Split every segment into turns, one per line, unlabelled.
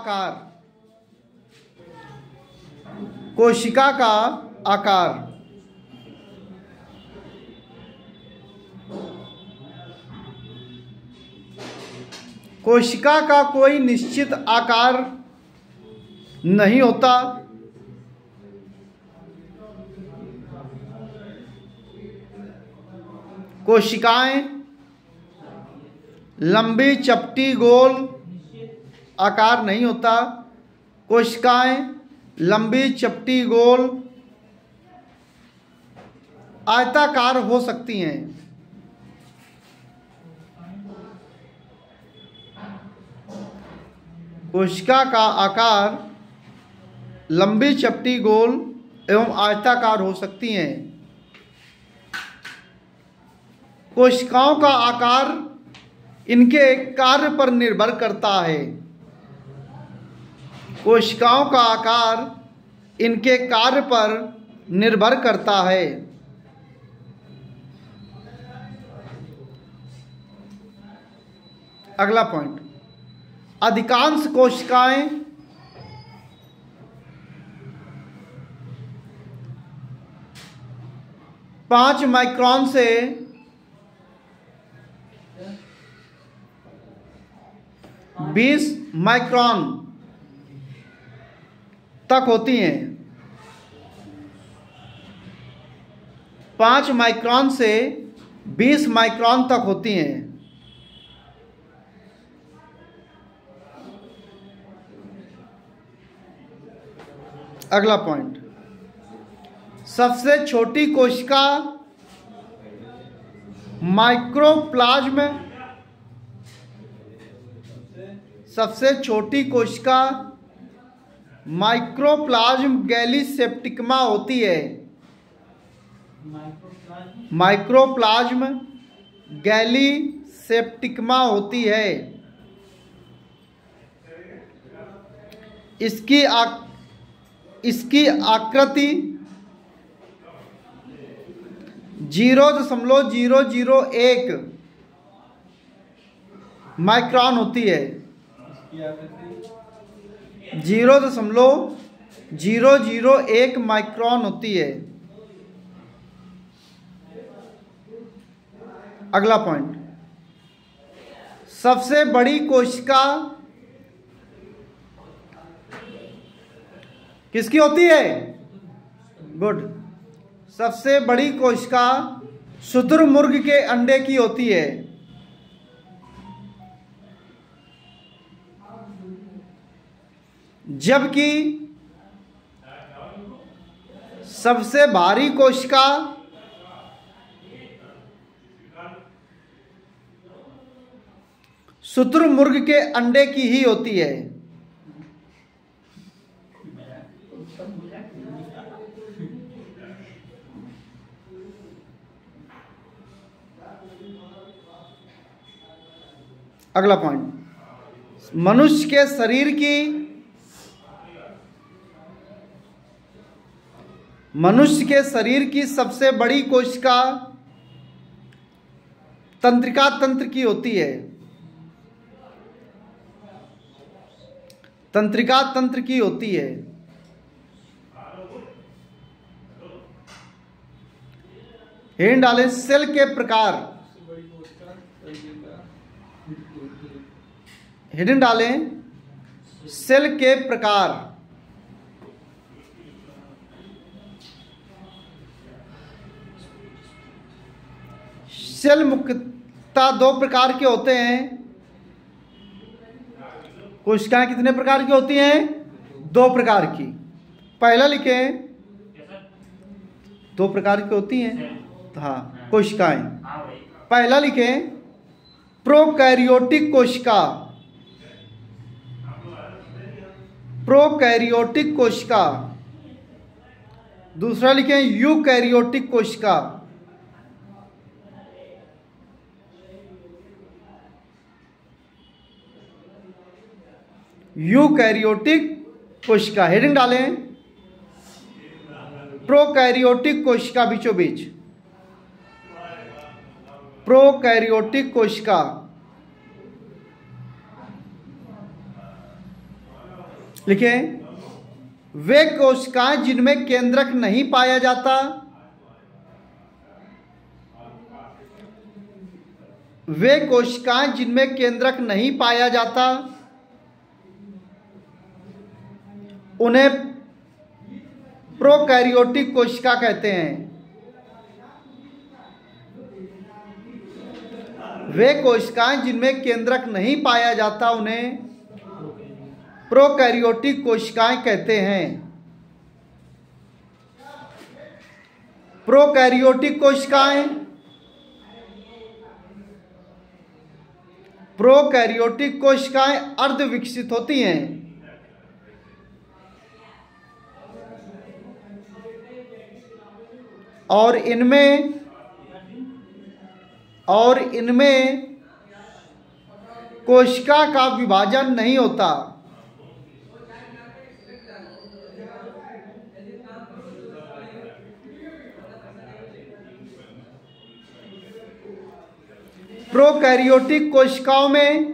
आकार, कोशिका का आकार। कोशिका का कोई निश्चित आकार नहीं होता। कोशिकाएं लंबी चपटी गोल आकार नहीं होता। कोशिकाएं लंबी चपटी गोल आयताकार हो सकती हैं। कोशिका का आकार लंबी चपटी गोल एवं आयताकार हो सकती हैं। कोशिकाओं का आकार इनके कार्य पर निर्भर करता है। कोशिकाओं का आकार इनके कार्य पर निर्भर करता है। अगला पॉइंट, अधिकांश कोशिकाएं पांच माइक्रोन से 20 माइक्रोन तक होती हैं। 5 माइक्रोन से 20 माइक्रोन तक होती हैं। अगला पॉइंट, सबसे छोटी कोशिका माइक्रोप्लाज्म। सबसे छोटी कोशिका माइक्रोप्लाज्म गैलीसेप्टिकमा होती है। माइक्रोप्लाज्म गैलीसेप्टिकमा होती है। इसकी आकृति 0.001 माइक्रोन होती है। 0.001 माइक्रोन होती है। अगला पॉइंट, सबसे बड़ी कोशिका किसकी होती है? गुड। सबसे बड़ी कोशिका शुतुरमुर्ग के अंडे की होती है। जबकि सबसे भारी कोशिका शुतुरमुर्ग के अंडे की ही होती है। अगला पॉइंट, मनुष्य के शरीर की सबसे बड़ी कोशिका तंत्रिका तंत्र की होती है। तंत्रिका तंत्र की होती है। हेडिंग डालें, सेल के प्रकार। हेडिंग डालें, सेल के प्रकार। सेल मुख्यतः 2 प्रकार के होते हैं। कोशिकाएं कितने प्रकार की होती हैं? 2 प्रकार की। पहला लिखें, 2 प्रकार की होती हैं। हाँ, कोशिकाएं। पहला लिखें, प्रोकैरियोटिक कोशिका। प्रोकैरियोटिक कोशिका। दूसरा लिखें, यूकैरियोटिक कोशिका। यूकैरियोटिक कोशिका। हेडिंग डालें, प्रोकैरियोटिक कोशिका बीचों बीच। प्रोकैरियोटिक कोशिका। लिखें, वे कोशिकाएं जिनमें केंद्रक नहीं पाया जाता, वे कोशिकाएं जिनमें केंद्रक नहीं पाया जाता उन्हें प्रोकैरियोटिक कोशिका कहते हैं। वे कोशिकाएं जिनमें केंद्रक नहीं पाया जाता उन्हें प्रोकैरियोटिक कोशिकाएं कहते हैं। प्रोकैरियोटिक कोशिकाएं, प्रोकैरियोटिक कोशिकाएं अर्ध विकसित होती हैं। और इनमें कोशिका का विभाजन नहीं होता। प्रोकैरियोटिक कोशिकाओं में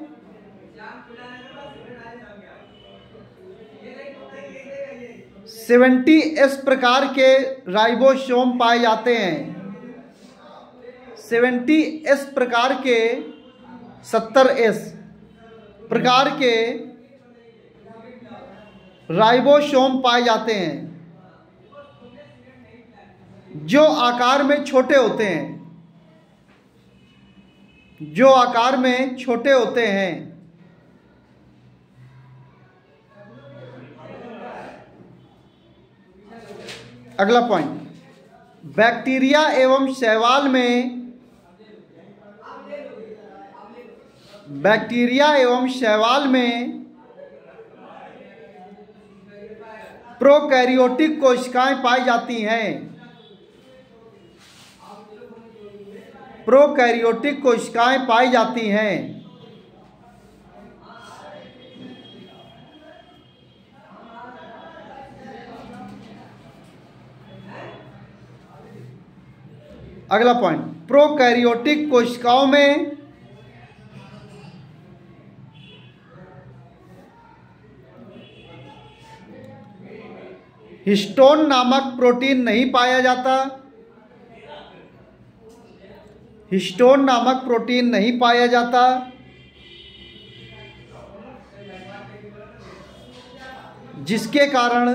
S प्रकार के राइबोसोम पाए जाते हैं। 70S प्रकार के 70S प्रकार के राइबोसोम पाए जाते हैं जो आकार में छोटे होते हैं, जो आकार में छोटे होते हैं। अगला पॉइंट, बैक्टीरिया एवं शैवाल में प्रोकैरियोटिक कोशिकाएं पाई जाती हैं। प्रोकैरियोटिक कोशिकाएं पाई जाती हैं। अगला पॉइंट, प्रोकैरियोटिक कोशिकाओं में हिस्टोन नामक प्रोटीन नहीं पाया जाता। हिस्टोन नामक प्रोटीन नहीं पाया जाता जिसके कारण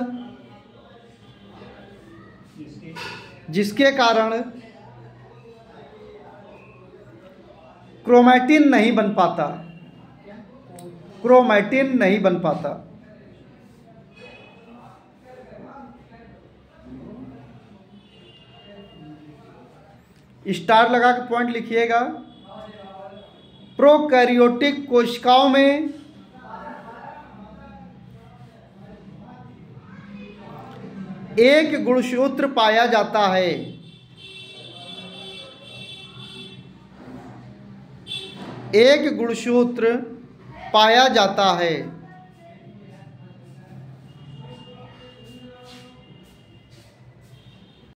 क्रोमैटिन नहीं बन पाता। क्रोमैटिन नहीं बन पाता। स्टार लगा के पॉइंट लिखिएगा। प्रोकैरियोटिक कोशिकाओं में एक गुणसूत्र पाया जाता है। एक गुणसूत्र पाया जाता है।